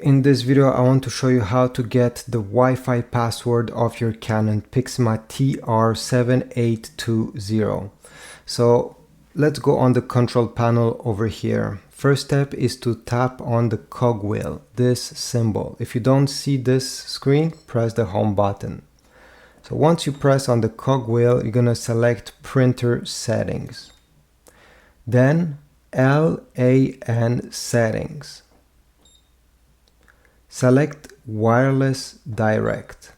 In this video I want to show you how to get the Wi-Fi password of your Canon Pixma TR7820. So let's go on the control panel over here. First step is to tap on the cogwheel, this symbol. If you don't see this screen, press the home button. So once you press on the cogwheel, you're gonna select printer settings. Then LAN settings. Select wireless direct.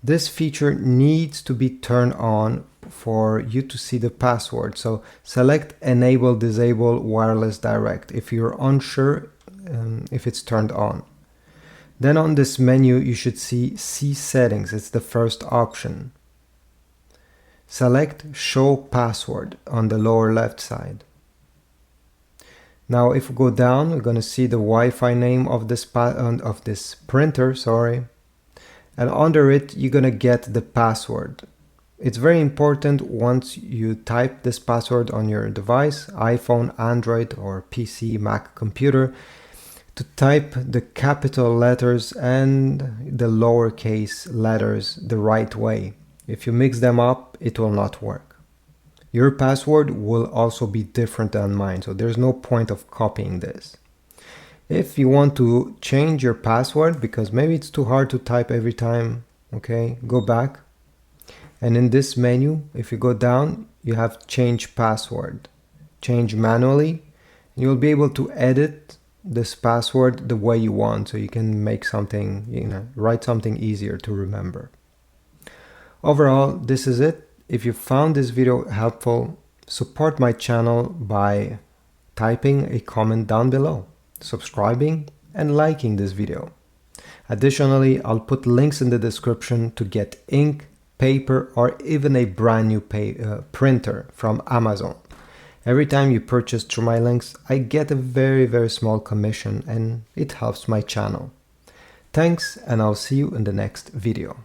This feature needs to be turned on for you to see the password. So select enable disable wireless direct if you're unsure if it's turned on. Then on this menu you should see settings. It's the first option. Select show password on the lower left side. Now if we go down, we're going to see the Wi-Fi name of this printer, and under it you're going to get the password. It's very important once you type this password on your device, iPhone, Android or PC, Mac computer, to type the capital letters and the lowercase letters the right way. If you mix them up, it will not work. Your password will also be different than mine, so there's no point of copying this. If you want to change your password, because maybe it's too hard to type every time, okay, go back. And in this menu, if you go down, you have change password. Change manually. You'll be able to edit this password the way you want, so you can make something, write something easier to remember. Overall, this is it. If you found this video helpful, support my channel by typing a comment down below, subscribing and liking this video. Additionally, I'll put links in the description to get ink, paper or even a brand new printer from Amazon. Every time you purchase through my links, I get a very small commission and it helps my channel. Thanks, and I'll see you in the next video.